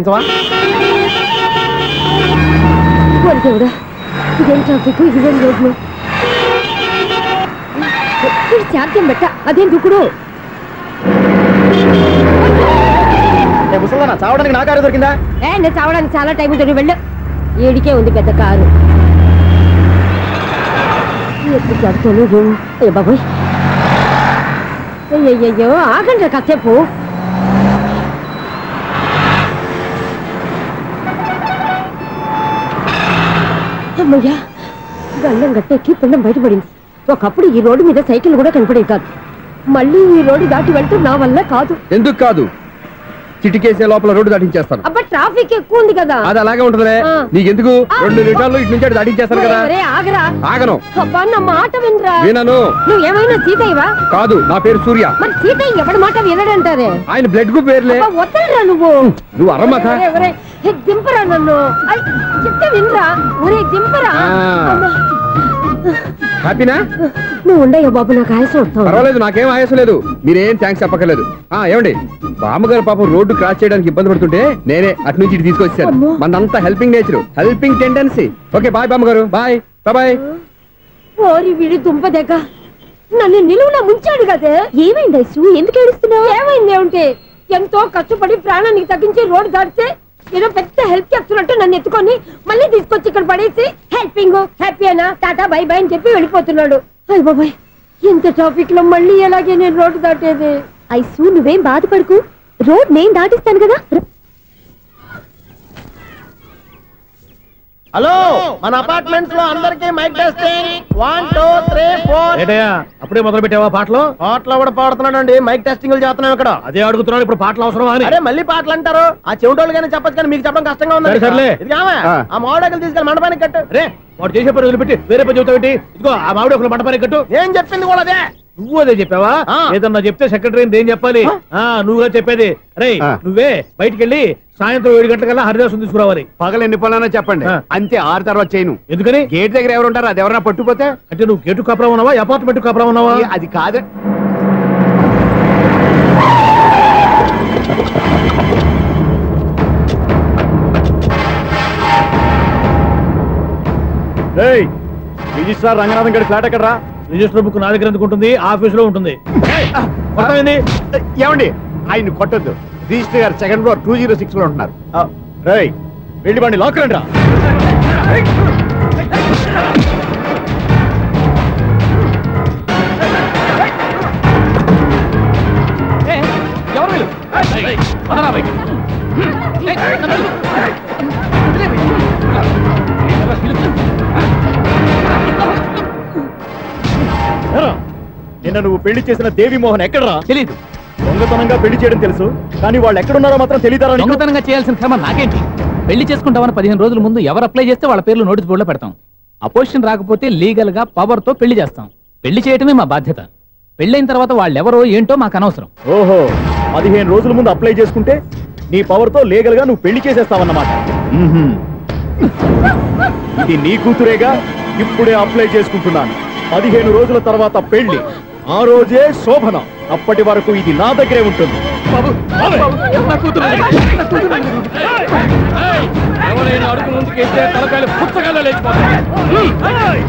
చూపించవా? ఇదేం ట్రాఫిక్, ఇదేం రోడ్లు, శాంతం పెట్ట, అదేం దుక్కుడు. ముసలానా చావడానికి నా కారు దొరికిందా? నేను చావడానికి చాలా టైం ఉంటుంది, వెళ్ళు. ఏడికే ఉంది పెద్ద కారు. ఎప్పుడు చదువుతాను ఏ బాబోయ్. అయ్యయ్యో ఆగండి కాసేపు. అమ్మయ్యా, గల్లం గట్టెక్కి పిండం బయటపడింది. ఒకప్పుడు ఈ రోడ్డు మీద సైకిల్ కూడా కనపడేది కాదు. మళ్ళీ ఈ రోడ్డు దాటి వెళ్తూ నా వల్ల కాదు. ఎందుకు కాదు? చిటికేసే లోపల రోడ్డు దాటించేస్తాను. అబ్బా ట్రాఫిక్ ఎక్కువ ఉంది కదా. అది అలాగే ఉంటుందిలే. నీకెందుకు? 2 నిమిషాల్లో ఇటు నుంచి దాటించేస్తాను కదా. ఆగరా. ఆగను. అబ్బా నా మాట వినరా. వినను. నువ్వు ఏమైనా సీతయ్యవా? కాదు, నా పేరు సూర్య. మరి సీతయ్య ఎవరి మాట వినడంటారే? ఆయన బ్లడ్ గ్రూప్ పేర్లే. వద్దరా నువ్వు. నువ్వు అరమ్మక. దింపరా నన్ను. చెప్తే వినరా. ఒరే దింపరా. హ్యాపీనా? నువ్వు ఉండయ్యా బాబు, నాకు ఆయాసం వస్తావు. పర్వాలేదు, నాకేం ఆయాసం లేదు. మీరేం థ్యాంక్స్ చెప్పక్కర్లేదు. ఏమండి, బామ్మగారు పాపం రోడ్డు క్రాస్ చేయడానికి ఇబ్బంది పడుతుంటే నేనే అటు నుంచి ఇటు తీసుకొచ్చాను. మనంతా helping nature, helping tendency. Okay bye బామ్మగారు. Bye bye. ఓరి వీడి దుంప దగ్గర నన్ను నిలువున ముంచాడు కదే. ఏమైంది ఐసు, ఎందుకు ఏడుస్తున్నావు? ఏమైంది ఏమిటి? ఎంతో కష్టపడి ప్రాణానికి తగ్గించి రోడ్డు దాటితే ఏదో పెద్ద హెల్ప్ చేస్తున్నట్టు నన్ను ఎత్తుకొని మళ్ళీ తీసుకొచ్చి ఇక్కడ పడేసి హెల్పింగ్ హ్యాపీ అయినా టాటా బై బై అని చెప్పి వెళ్ళిపోతున్నాడు. అయ్య బాబాయ్, ఇంత ట్రాఫిక్ లో మళ్ళీ ఎలాగే నేను రోడ్డు దాటేది? ఐసు నువ్వేం బాధపడకు, రోడ్ నేను దాటిస్తాను కదా. హలో, మన అపార్ట్మెంట్స్ లో అందరికి మైక్ టెస్టింగ్. 1 2 3 4. అప్పుడే మొదలు పెట్టావా పాటలు? పాటలు కూడా పాడుతున్నానండి, మైక్ టెస్టింగ్ చేస్తున్నాం ఇక్కడ. అదే అడుగుతున్నాను, ఇప్పుడు పాటలు అవసరమా అని. అరే మళ్ళీ పాటలు అంటారు, ఆ చెవిటోళ్ళు కానీ చెప్పచ్చు కానీ మీకు చెప్పడం కష్టంగా ఉంది. ఆ మామిడాకులు తీసుకెళ్ళి మండపానికి కట్టు. రే వాడు చేసే పని వదిలిపెట్టి వేరే పని చెబుతావు. ఇదిగో ఆ మామిడి ఒకరు మండపానికి కట్టు. ఏం చెప్పింది కూడా అదే. నువ్వు అదే చెప్పావా? ఏదన్నా చెప్తే సెక్రటరీ ఏం చెప్పాలి? నువ్వుగా చెప్పేది. రే నువ్వే బయటికి వెళ్ళి సాయంత్రం 7 గంటలకల్లా హరిదాసు తీసుకురావాలి. పగలు ఎన్ని పనులన్నా చెప్పండి, అంతే. 6 తర్వాత చేయను. ఎందుకని? గేట్ దగ్గర ఎవరు ఉంటారు, అది ఎవరన్నా పట్టుపోతే. అంటే నువ్వు గేటు కాపురం ఉన్నావా, అపార్ట్మెంట్ కాపురం ఉన్నావా? అది కాదు. రిజిస్ట్రార్ రంగనాథం గారి ఫ్లాట్ ఎక్కడరా? రిజిస్టర్ బుక్ నా దగ్గర ఎందుకు ఉంటుంది? ఆఫీస్ లో ఉంటుంది. ఏమండి, ఆయన కొట్టద్దు. రిజిస్టర్ గారు 2nd floor 206 లో ఉంటున్నారు. రేయ్ వెళ్ళి బండి లాక్కరండి రా. నిన్న నువ్వు పెళ్లి చేసిన దేవి మోహన్ ఎక్కడరా? తెలీదు. దొంగతనంగా పెళ్లి చేయడం తెలుసు, కానీ వాళ్ళు ఎక్కడున్నారో మాత్రం తెలియదారా? దొంగతనంగా చేయాల్సిన క్రమం నాకేంటి? పెళ్లి చేసుకుంటామని 15 రోజుల ముందు ఎవరు అప్లై చేస్తే వాళ్ళ పేర్లు నోటీస్ బోర్డులో పెడతాం. అపోజిషన్ రాకపోతే లీగల్ గా పవర్ తో పెళ్లి చేస్తాం. పెళ్లి చేయటమే మా బాధ్యత. పెళ్ళైన తర్వాత వాళ్ళెవరో ఏంటో మాకు అనవసరం. ఓహో, 15 రోజుల ముందు అప్లై చేసుకుంటే నీ పవర్ తో లీగల్ గా నువ్వు పెళ్లి చేసేస్తావన్నమాట. ఇది నీ కూతురేగా, ఇప్పుడే అప్లై చేసుకుంటున్నాను. 15 రోజుల తర్వాత పెళ్లి, ఆ రోజే శోభన. అప్పటి వరకు ఇది నా దగ్గరే ఉంటుంది. ఎవరైనా అడుగు ముందుకేస్తే తలకాయలు పుస్తకాలు లేచిపోతాయి.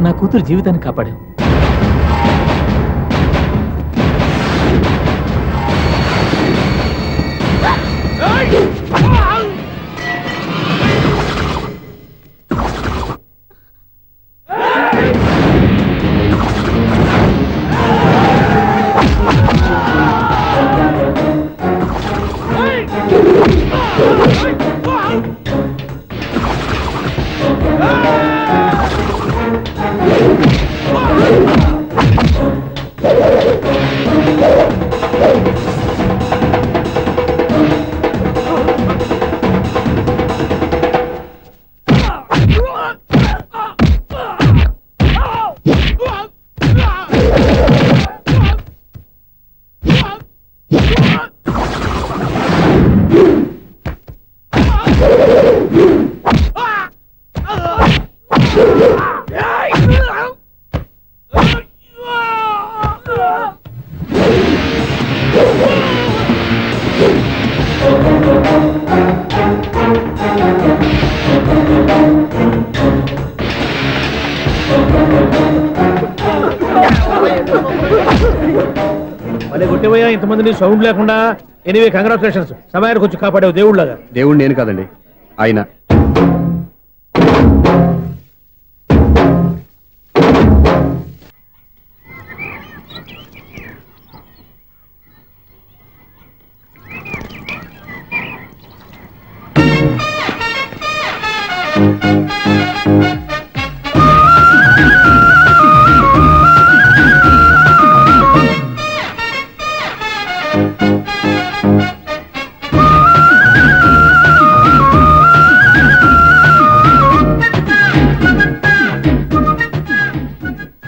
నా కూతురు జీవితాన్ని కాపాడావు. మళ్ళీ కొట్టిపోయా ఇంతమందిని సౌండ్ లేకుండా. ఎనీవే కంగ్రాచులేషన్స్, సమయానికి వచ్చి కాపాడావు దేవుళ్ళగా. దేవుడు నేను కాదండి, ఆయన.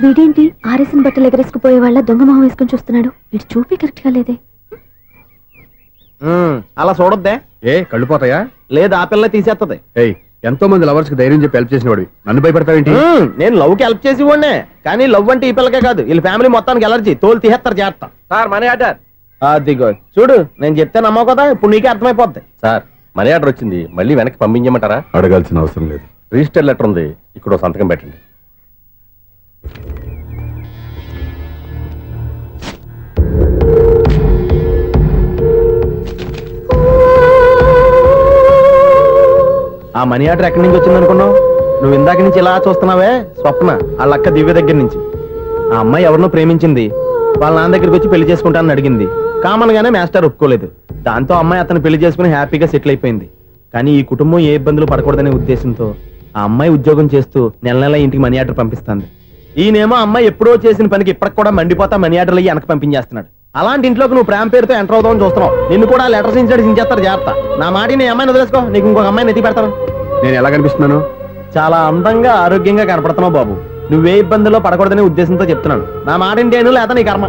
వీడేంటి ఆర్ఎస్ఎన్ బట్టలు ఎగరేసుకుపోయే వాళ్ళ దొంగ మొహం వేసుకుని చూస్తున్నాడు. వీడు చూపి కరెక్ట్ గా లేదే. అలా చూడొద్దే. ఏ కళ్ళు పోతాయా? లేదు, ఆ పిల్ల తీసేస్తది. ఏయ్, ఎంతో మంది లవర్స్ కి ధైర్యం చెప్పి హెల్ప్ చేసిన వాడివి, నన్ను భయపడతావేంటి? నేను లవ్ కి హెల్ప్ చేసి ఇవ్వండి, కానీ లవ్ అంటే ఈ పిల్లకే కాదు, వీళ్ళ ఫ్యామిలీ మొత్తానికి ఎలర్జీ. తోలు తీసేస్తారు చేస్తా. Sir money order. అదిగో చూడు, నేను చెప్తే నమ్మవు కదా, ఇప్పుడు నీకే అర్థమైపోద్ది. సార్ మనీ ఆర్డర్ వచ్చింది, మళ్ళీ వెనక్కి పంపించమంటారా? అడగాల్సిన అవసరం లేదు. రిజిస్టర్ లెటర్ ఉంది, ఇక్కడ సంతకం పెట్టండి. ఆ మనీ ఆర్డర్ ఎక్కడి నుంచి వచ్చింది అనుకున్నావు? నువ్వు ఇందాక నుంచి ఇలా చూస్తున్నావే, స్వప్న వాళ్ళ అక్క దివ్య దగ్గర నుంచి. ఆ అమ్మాయి ఎవరినో ప్రేమించింది, వాళ్ళ నాన్న దగ్గరికి వచ్చి పెళ్లి చేసుకుంటానని అడిగింది. కామన్ గానే మాస్టర్ ఒప్పుకోలేదు. దాంతో అమ్మాయి అతను పెళ్లి చేసుకుని హ్యాపీగా సెటిల్ అయిపోయింది. కానీ ఈ కుటుంబం ఏ ఇబ్బందులు పడకూడదనే ఉద్దేశంతో ఆ అమ్మాయి ఉద్యోగం చేస్తూ నెల నెల ఇంటికి మనీ ఆర్డర్ పంపిస్తుంది. ఈయనేమో అమ్మాయి ఎప్పుడో చేసిన పనికి ఇప్పటికి కూడా మండిపోతా మనీ ఆర్డర్లు అయ్యి వెనక పంపించేస్తున్నాడు. అలాంటి ఇంట్లోకి నువ్వు ప్రేమ పేరుతో ఎంటర్ అవుతావని చూస్తున్నావు. నిన్ను కూడా లెటర్స్ ఇచ్చేస్తారు జాగ్రత్త. నా మాట నీ అమ్మాయిని వదిలేసుకో, నీకు ఇంకొక అమ్మాయిని ఎత్తి పెడతాను. నేను ఎలా కనిపిస్తున్నాను? చాలా అందంగా ఆరోగ్యంగా కనపడుతున్నావు బాబు. నువ్వే ఇబ్బందుల్లో పడకూడదనే ఉద్దేశంతో చెప్తున్నాను. నా మాట ఏంటేను, లేదా నీ కర్మ.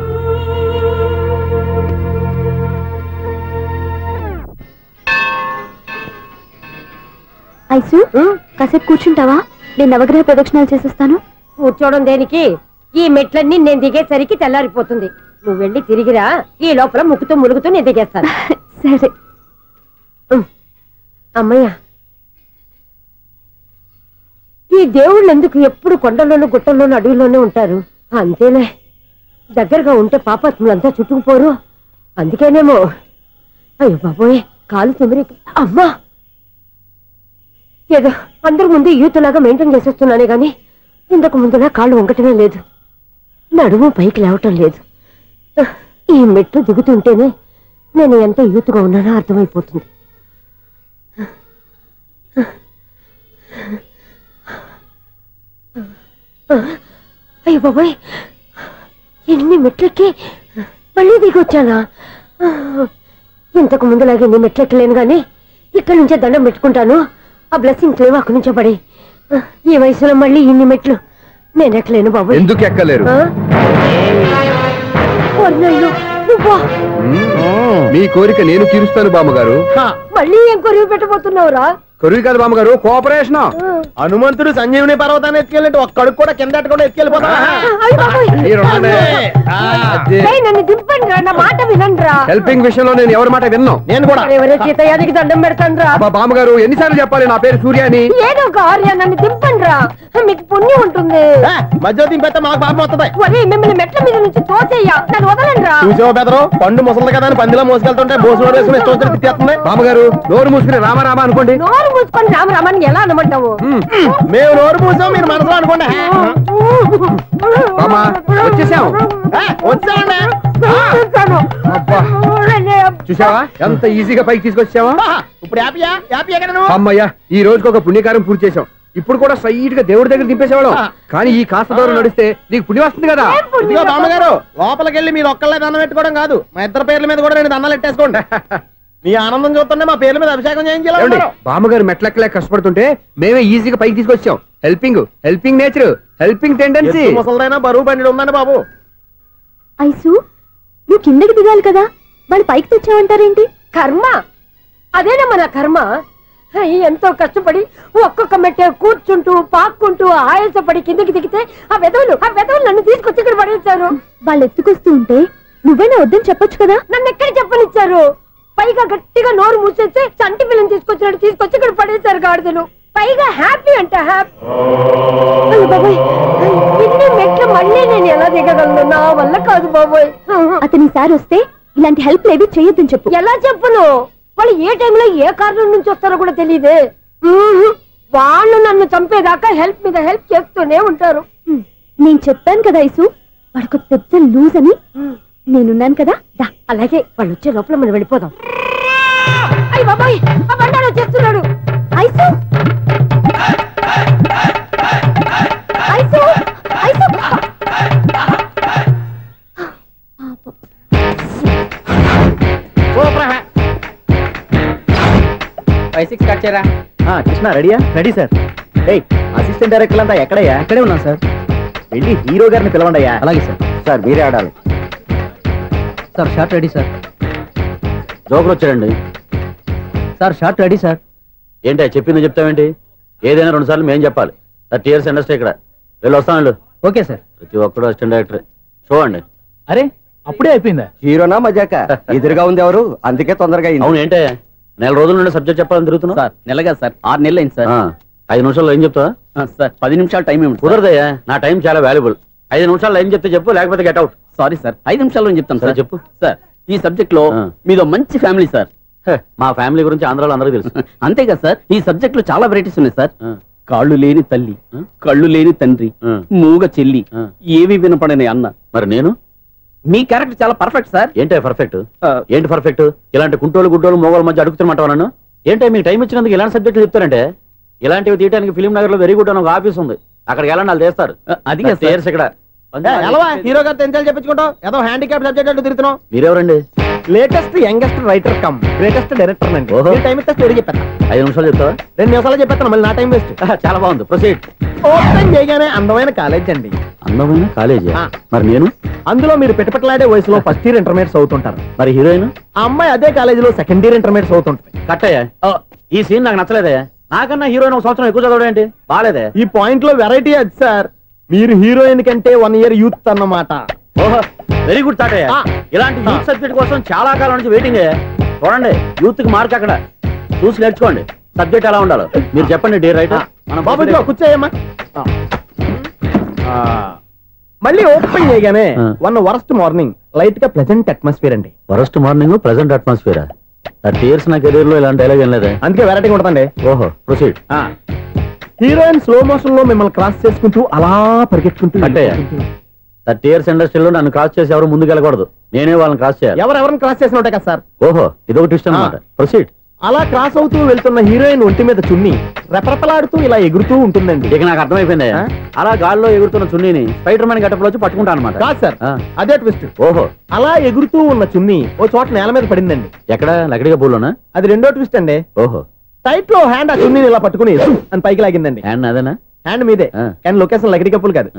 ఐసు, కాసేపు కూర్చుంటావా? నేను నవగ్రహ ప్రదక్షిణాలు చేసేస్తాను. కూర్చోవడం దేనికి? ఈ మెట్లన్నీ నేను దిగేసరికి తెల్లారిపోతుంది. నువ్వు వెళ్ళి తిరిగిరా, ఈ లోపల ముక్కుతూ ములుగుతూ నేను దిగేస్తాను. సరే. అమ్మయ్యా, ఈ దేవుళ్ళు ఎందుకు ఎప్పుడు కొండల్లోనూ గుట్టల్లోనూ అడవిలోనే ఉంటారు? అంతేలే, దగ్గరగా ఉంటే పాపాత్ములంతా చుట్టుకుపోరు. అందుకేనేమో. అయ్యో బాబోయ్, కాలు తిమిరి. అమ్మా, ఏదో అందరి ముందు యూత్లాగా మెయింటైన్ చేసేస్తున్నానే గాని ఇంతకు ముందులా కాళ్ళు వంకటమే లేదు, నడుము పైకి లేవటం లేదు. ఈ మెట్లు దిగుతుంటేనే నేను ఎంత యూత్గా ఉన్నానో అర్థమైపోతుంది. అయ్యో బాబాయ్, ఎన్ని మెట్లెక్కి మళ్ళీ దిగొచ్చానా? ఇంతకు ముందులాగే ఎన్ని మెట్లెక్కలేను గాని ఇక్కడి నుంచే దండం పెట్టుకుంటాను. ఆ బ్లెస్సింగ్ లేవు అక్కడి నుంచే పడే. ఈ వయసులో మళ్ళీ ఇన్ని మెట్లు నేను ఎక్కలేను బాబు. ఎందుకు ఎక్కలేరు? మీ కోరిక నేను తీరుస్తాను బామ్మగారు. మళ్ళీ ఏం కొరివి పెట్టబోతున్నావురా? కొరివి కాదు బామ్మగారు, కోఆపరేషన్. హనుమంతుడు సంజీవుని పర్వతాన్ని ఎత్తుకెళ్ళినట్టు ఒక్కడికి కూడా కింద కూడా ఎత్తుకెళ్ళిపోతా. నన్ను దింపండి రా, నా మాట వినండి. హెల్పింగ్ విషయంలో నేను ఎవరి మాట విన్నాను. నేను కూడా ఎవరే సీతయ్యానికి దండం పెడతాను రా. బామ్మగారు ఎన్నిసార్లు చెప్పాలి నా పేరు సూర్య అని? ఏదో ఒక ఆర్య, నన్ను దింపండి రా, మీకు పుణ్యం ఉంటుంది. మధ్య దింపేస్తే మాకు పాపం వస్తుంది. ఒరే, మిమ్మల్ని మెట్ల మీద నుంచి తోసేయ్యా, నన్ను వదలండి రా. చూసావా బెదరు, పండు ముసలి కదా అని పందిలో మోసుకెళ్తుంటే భోజనం వేసుకుని ఇష్టం వచ్చిన తిట్టేస్తుంది. బామ్మగారు నోరు మూసుకుని రామారామా అనుకోండి. నోరు మూసుకొని రామరామాన్ని ఎలా అనమంటావు? మేము నోరు మూసాం, మీరు మనసులో అనుకోండి. వచ్చేసాం. వచ్చామండి. చూసావా ఎంత ఈజీగా పైకి తీసుకొచ్చావా? ఇప్పుడు హ్యాపీయా? హ్యాపీయా కదా? అమ్మయ్యా, ఈ రోజుకి ఒక పుణ్యకారం పూర్తి చేసాం. ఇప్పుడు కూడా స్ట్రైట్ గా దేవుడి దగ్గర దింపేసేవాళ్ళం. కానీ ఈ కాస్త దూరం నడిస్తే నీకు పుణ్యం వస్తుంది కదా. ఇదిగో బామ్మగారు, లోపలికి వెళ్ళి మీరు ఒక్కళ్ళే దండం పెట్టుకోవడం కాదు, మా ఇద్దరు పేర్ల మీద కూడా నేను దండాలు పెట్టేసుకోండి. మీ ఆనందం చూస్తుంటే మా పేర్ల మీద అభిషేకం చేయించాలి. బామ్మగారు మెట్లెక్కలే కష్టపడుతుంటే మేమే ఈజీగా పైకి తీసుకొచ్చాం. Helping nature, helping tendency. ముసలైనా బరువు బండి ఉందండి బాబు. ఐసు, నువ్వు కిందకి దిగాలి కదా, వాళ్ళు పైకి తెచ్చావంటారేంటి? కర్మ అదేనా మన కర్మ. ఎంతో కష్టపడి ఒక్కొక్క మెట్టే కూర్చుంటూ పాక్కుంటూ ఆయాసపడి కిందకి దిగితే ఆ వెధవులు నన్ను తీసుకొచ్చి ఇక్కడ పడేశారు. వాళ్ళు ఎత్తుకొస్తూ ఉంటే నువ్వేనా వద్దని చెప్పొచ్చు కదా. నన్ను ఎక్కడ చెప్పనిచ్చారు? పైగా గట్టిగా నోరు మూసేస్తే చంటి పిల్లని తీసుకొచ్చి ఇక్కడ పడేశారు గాడిదలు. పైగా హ్యాపీ అంట హ్యాపీ. బాబాయ్ ఇన్ని మెట్లు మళ్ళీ నేను ఎలా దిగగలను? నా వల్ల కాదు బాబాయ్. అతని సార్ వస్తే ఇలాంటి హెల్ప్ లేవి చేయొద్దని చెప్పు. ఎలా చెప్పును? వాళ్ళు ఏ టైంలో ఏ కారణం నుంచి వస్తారో కూడా తెలియదే. వాళ్ళు నన్ను చంపేదాకా హెల్ప్ మీద హెల్ప్ చేస్తూనే ఉంటారు. నేను చెప్పాను కదా ఐసు, వాడికి పెద్ద లూజ్ అని. నేనున్నాను కదా. అలాగే వాళ్ళు వచ్చే లోపల మనం వెళ్ళిపోదాం. అయ్య బాబాయ్ ఆ బండారు వచ్చేస్తున్నాడు. ఐసు ఐసు ఐసు 5-6 కట్ చేయరా. కృష్ణ రెడీయా? Ready sir. అసిస్టెంట్ డైరెక్టర్ అంతా ఎక్కడయ్యా? ఇక్కడే ఉన్నాం సార్. వెళ్ళి హీరో గారిని పిలవండి అయ్యా. అలాగే సార్. సార్ మీరే ఆడాలి sir. Short ready sir. Joker వచ్చాడండి సార్. Short ready sir. ఏంటి చెప్పింది చెప్తావేంటి? ఏదైనా 2 సార్లు మేము చెప్పాలి. 30 years ఇండస్ట్రీ ఇక్కడ. వెళ్ళి వస్తాను. Okay sir. ప్రతి ఒక్కడు అసిస్టెంట్ డైరెక్టర్. చూడండి. అరే అప్పుడే అయిపోయిందా? హీరోనా మజాక? ఎదురుగా ఉంది ఎవరు, అందుకే తొందరగా అయింది. అవును ఏంటే నెల రోజుల నుండి సబ్జెక్ట్ చెప్పాలని తిరుగుతున్నావు సార్? నెలగా సార్, 6 నెలలు అయింది సార్. 5 నిమిషాల్లో ఏం చెప్తా సార్? 10 నిమిషాలు టైం ఏమి కుదరదయ్యా. నా టైం చాలా వాల్యుబుల్. 5 నిమిషాల్లో ఏం చెప్తే చెప్పు, లేకపోతే గెట్ అవుట్. సారీ సార్, 5 నిమిషాల్లో చెప్తాను సార్. చెప్పు సార్. ఈ సబ్జెక్ట్ లో మీదో మంచి ఫ్యామిలీ సార్. మా ఫ్యామిలీ గురించి ఆంధ్రాలో అందరికీ తెలుసు. అంతే కదా సార్. ఈ సబ్జెక్ట్ లో చాలా వెరైటీస్ ఉన్నాయి సార్. కాళ్ళు లేని తల్లి, కళ్ళు లేని తండ్రి, మూగ చెల్లి, ఏవి వినపడని అన్న. మరి నేను మీ క్యారెక్టర్ చాలా పర్ఫెక్ట్ సార్. ఏంటే పర్ఫెక్ట్? ఏంటి పర్ఫెక్ట్? ఇలాంటి కుంటోలు గుడ్డోలు మోగోల మధ్య అడుగుతున్నమాట నన్ను. ఏంటంటే మీకు టైం ఇచ్చినందుకు ఇలాంటి సబ్జెక్టులు చెప్తారంటే, ఇలాంటివి తీయడానికి ఫిలిం నగర్ లో వెరీ గుడ్ అని ఒక ఆఫీస్ ఉంది. అక్కడికి వెళ్ళండి, వాళ్ళు చేస్తారు. అది ఇక్కడ హీరో గారు తెంచాలి చెప్పించుకుంటాం. ఏదో హ్యాండిక్యాప్ సబ్జెక్ట్ అంటే తిరుగుతున్నాం. మీరెవరండి? Latest youngest writer cum greatest director అండి. టైం ఇస్తే స్టోరీ చెప్పాను. 5 నిమిషాలు చెప్తావా? 2 నిమిషాలు చెప్పేస్తాను, మళ్ళీ నా టైం వేస్ట్. చాలా బాగుంది. ప్రొసీడ్. ఓపెన్ చేయగానే అందమైన కాలేజ్ అండి. అందమైన కాలేజ్? మరి నేను అందులో మీరు పెట్టుపట్లాడే వయసులో ఫస్ట్ ఇయర్ ఇంటర్మీడియట్స్ అవుతుంటారు. మరి హీరోయిన్ ఆ అమ్మాయి అదే కాలేజీలో సెకండ్ ఇయర్ ఇంటర్మీడియట్స్ అవుతుంటుంది. కట్టయ్యా, ఈ సీన్ నాకు నచ్చలేదే. నాకన్నా హీరోయిన్ 1 సంవత్సరం ఎక్కువ చదవడం ఏంటి? బాలేదే. ఈ పాయింట్ లో వెరైటీ అది సార్. మీరు హీరోయిన్ కంటే 1 year యూత్ అన్నమాట. ఓహో, వెరీ గుడ్ థాట్. ఇలాంటి యూత్ సబ్జెక్ట్ కోసం చాలా కాలం నుంచి వెయిటింగ్. చూడండి, యూత్ కి మార్క్ అక్కడ చూసి నేర్చుకోండి. సబ్జెక్ట్ ఎలా ఉండాలో మీరు చెప్పండి. డే రైటర్ మన బాబు కూర్చోయమ్మా. మళ్ళీ ఓపెన్ చేయగానే వరస్ట్ మార్నింగ్ లైట్ గా ప్లెజెంట్ అట్మాస్ఫియర్ అండి. Worst morning pleasant atmosphere. 30 years నా కెరీర్ లో ఇలాంటి డైలాగ్ ఏం లేదు. అందుకే వెరైటీ ఉంటుందండి. ఓహో, ప్రొసీడ్. హీరోయిన్ స్లో మోషన్ లో మిమ్మల్ని క్రాస్ చేసుకుంటూ అలా పరిగెట్టుకుంటూ అంటే 30 years ఇండస్ట్రీలో నన్ను క్రాస్ చేసి ఎవరు ముందుకు వెళ్ళకూడదు. నేనే వాళ్ళని క్రాస్ చేయాలి. ఎవరెవరిని క్రాస్ చేసిన ఉంటాయి కదా సార్. ఓహో, ఇదొక ట్విస్ట్ అన్నమాట. ప్రొసీడ్. అలా క్రాస్ అవుతూ వెళ్తున్న హీరోయిన్ ఒంటి మీద చున్ని రెపరెపలాడుతూ ఇలా ఎగురుతూ ఉంటుందండి. ఇక నాకు అర్థమైపోయింది. అలా గాల్లో ఎగురుతున్న చున్నీని స్పైడర్ మ్యాన్ గెటప్లో వచ్చి పట్టుకుంటా అనమాట. కాదు సార్, అదే ట్విస్ట్. ఓహో, అలా ఎగురుతూ ఉన్న చున్ని ఓ చోట నేల మీద పడిందండి. ఎక్కడ? లకడిగా పూలోనా? అది రెండో ట్విస్ట్ అండి. ఓహో, టైట్ లో హ్యాండ్ ఆ చున్నీని ఇలా పట్టుకుని అని పైకి లాగిందండి. హ్యాండ్ అదేనా? హ్యాండ్ మీదే, కానీ లొకేషన్ లకడి కప్పులు కాదు.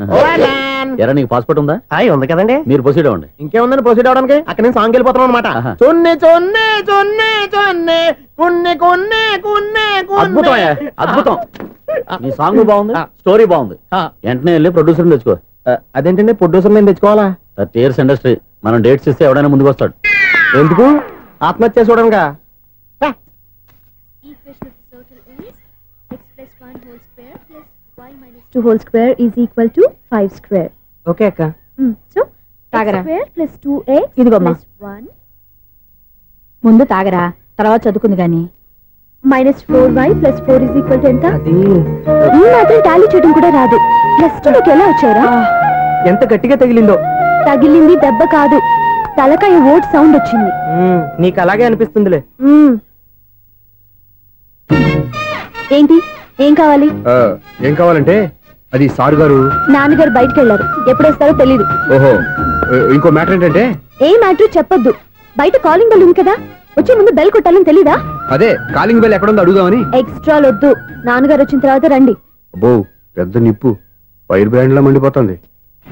ఎరా, నీకు పాస్పోర్ట్ ఉందా? ఉంది కదండి. మీరు ప్రొసీడ్ అవ్వండి. ఇంకేముందని ప్రొసీడ్ అవడానికి? అక్కడ నేను సాంగ్ వెళ్ళిపోతాం అనమాట. చొన్నే చొన్నే చొన్నే చొన్నే కున్నే కున్నే కున్నే. అద్భుతం, అద్భుతం. నీ సాంగ్ బాగుంది, స్టోరీ బాగుంది. వెంటనే వెళ్ళి ప్రొడ్యూసర్ తెచ్చుకో. అదేంటండి ప్రొడ్యూసర్ నేను తెచ్చుకోవాలా? 30 years ఇండస్ట్రీ. మనం డేట్స్ ఇస్తే ఎవడైనా ముందుకు వస్తాడు. ఎందుకు? ఆత్మహత్య చూడనుగా. X plus 1 whole square is equal to 5 square. Okay అక్క. So తాగరా. X square plus 2x plus 1. ముందు తాగరా, తర్వాత చదువుకుంది గాని. -4y plus 4 is equal to ఎంత? అది ఈ మాత్రం టాలీ చేయడం కూడా రాదు. ప్లస్ 2 లోకి ఎలా వచ్చారా? ఎంత గట్టిగా తగిలిందో. తగిలింది దెబ్బ కాదు, తలకాయ ఓట్ సౌండ్ వచ్చింది. నీకు అలాగే అనిపిస్తుందిలే. ఏంటి, ఏం కావాలి? ఏం కావాలంటే అది సార్ గారు నాన్నగారు బయటకు వెళ్ళారు, ఎప్పుడొస్తారో తెలీదు. ఓహో, ఇంకో మ్యాటర్ ఏంటంటే ఏ మ్యాటర్ చెప్పొద్దు. బయట కాలింగ్ బెల్ ఉంది కదా, వచ్చే ముందు బెల్ కొట్టాలని తెలీదా? అదే కాలింగ్ బెల్ ఎక్కడుందో అడుగుదామని. ఎక్స్ట్రా వద్దు, నాన్నగారు వచ్చిన తర్వాత రండి. అబ్బో, పెద్ద నిప్పు ఫైర్ బ్రాండ్ లా మండిపోతుంది.